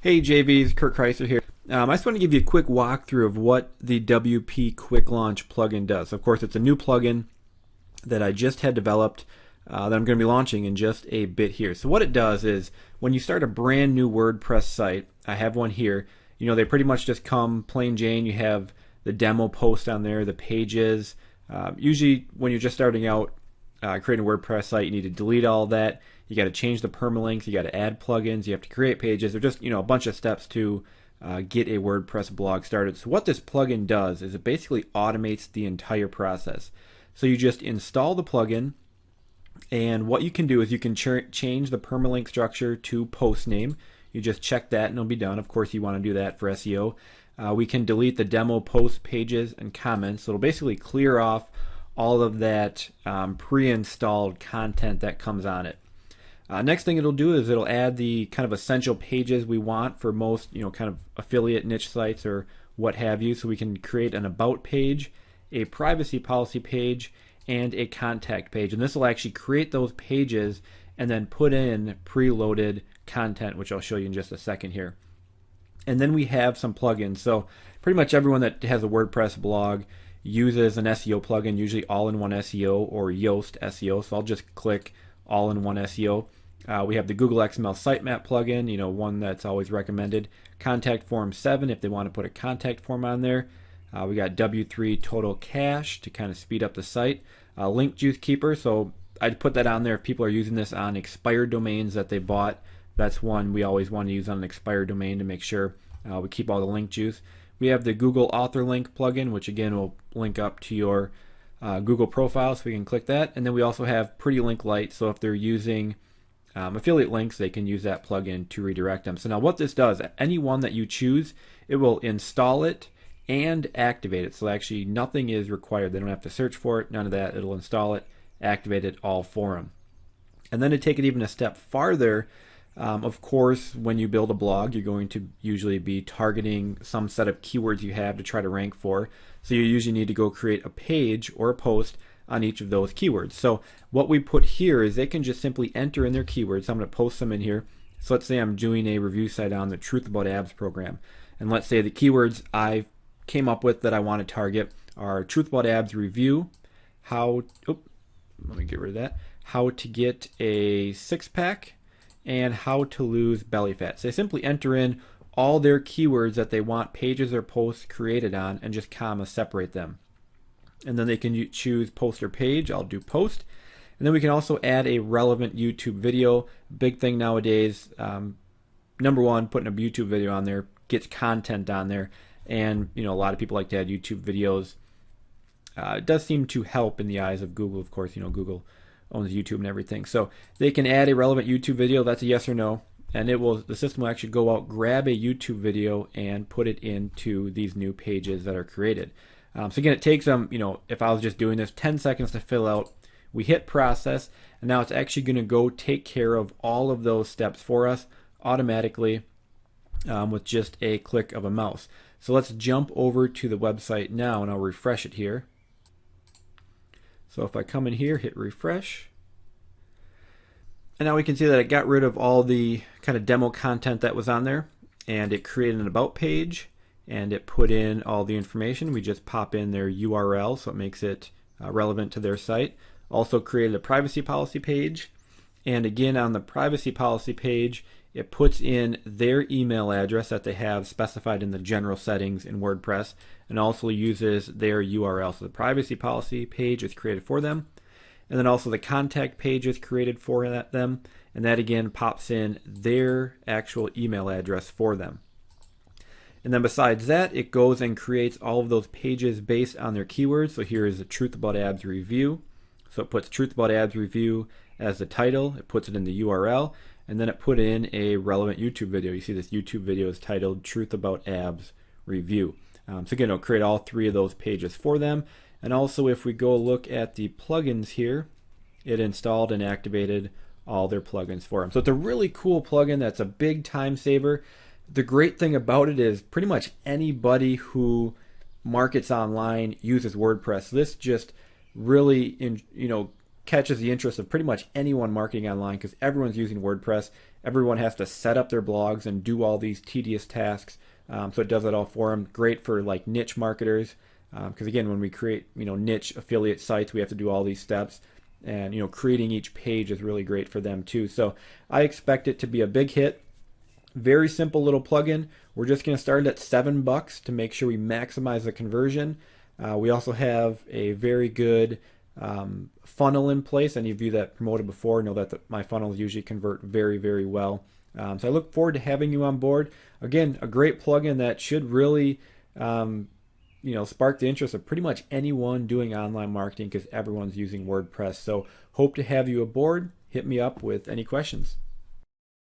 Hey JVs, Kirk Kreiser here. I just want to give you a quick walkthrough of what the WP Quick Launch plugin does. Of course, it's a new plugin that I just had developed that I'm going to be launching in just a bit here. So what it does is when you start a brand new WordPress site, I have one here, they pretty much just come plain Jane. You have the demo post on there, the pages. Usually when you're just starting out creating a WordPress site, you need to delete all that. You got to change the permalinks. You got to add plugins. You have to create pages. There's just a bunch of steps to get a WordPress blog started. So what this plugin does is it basically automates the entire process. So you just install the plugin, and what you can do is you can change the permalink structure to post name. You just check that and it'll be done. Of course, you want to do that for SEO. We can delete the demo post pages and comments. So it'll basically clear off all of that pre-installed content that comes on it. Next thing it'll do is it'll add the kind of essential pages we want for most kind of affiliate niche sites or what have you. So we can create an about page, a privacy policy page, and a contact page. And this will actually create those pages and then put in preloaded content, which I'll show you in just a second here. And then we have some plugins. So pretty much everyone that has a WordPress blog uses an SEO plugin, usually All-in-One SEO or Yoast SEO. So I'll just click All-in-One SEO. We have the Google XML Sitemap plugin, one that's always recommended. Contact Form 7 if they want to put a contact form on there. We got W3 Total Cache to kind of speed up the site. Link Juice Keeper, so I'd put that on there if people are using this on expired domains that they bought. That's one we always want to use on an expired domain to make sure we keep all the link juice. We have the Google Author Link plugin, which again will link up to your Google profile, so we can click that. And then we also have Pretty Link Lite, so if they're using affiliate links, they can use that plugin to redirect them. So now what this does, any one that you choose, it will install it and activate it. So actually nothing is required. They don't have to search for it, none of that. It'll install it, activate it all for them. And then to take it even a step farther, of course, when you build a blog, you're going to usually be targeting some set of keywords you have to try to rank for. So you usually need to go create a page or a post on each of those keywords. So what we put here is they can just simply enter in their keywords. I'm going to post them in here. So let's say I'm doing a review site on the Truth About Abs program. And let's say the keywords I came up with that I want to target are Truth About Abs review, let me get rid of that, how to get a six-pack, and how to lose belly fat. So they simply enter in all their keywords that they want pages or posts created on and just comma separate them. And then they can choose post or page. I'll do post. And then we can also add a relevant YouTube video. Big thing nowadays, number one, putting a YouTube video on there gets content on there. And a lot of people like to add YouTube videos. It does seem to help in the eyes of Google. Of course, Google owns YouTube and everything. So they can add a relevant YouTube video. That's a yes or no. And the system will actually go out, grab a YouTube video, and put it into these new pages that are created. So again, it takes them, if I was just doing this, 10 seconds to fill out. We hit process, and now it's actually going to go take care of all of those steps for us automatically with just a click of a mouse. So let's jump over to the website now, and I'll refresh it here. So if I come in here, hit refresh, and now we can see that it got rid of all the kind of demo content that was on there, and it created an about page, and it put in all the information. We just pop in their URL, so it makes it relevant to their site. Also created a privacy policy page, and again on the privacy policy page, it puts in their email address that they have specified in the general settings in WordPress, and also uses their URL. So the privacy policy page is created for them, and then also the contact page is created for them, and that again pops in their actual email address for them. And then besides that, it goes and creates all of those pages based on their keywords. So here is the Truth About Abs review. So it puts Truth About Abs review as the title. It puts it in the URL, and then it put in a relevant YouTube video. You see this YouTube video is titled Truth About Abs review. So again, it'll create all three of those pages for them. And also if we go look at the plugins here, it installed and activated all their plugins for them. So it's a really cool plugin that's a big time saver. The great thing about it is pretty much anybody who markets online uses WordPress. This just really catches the interest of pretty much anyone marketing online, because everyone's using WordPress. everyone has to set up their blogs and do all these tedious tasks. So it does it all for them. Great for like niche marketers, because again, when we create niche affiliate sites, we have to do all these steps, and creating each page is really great for them too. So I expect it to be a big hit. Very simple little plugin. We're just going to start at $7 to make sure we maximize the conversion. We also have a very good funnel in place. Any of you that promoted before know that my funnels usually convert very, very well. So I look forward to having you on board. Again, a great plugin that should really spark the interest of pretty much anyone doing online marketing, because everyone's using WordPress. So hope to have you aboard. Hit me up with any questions.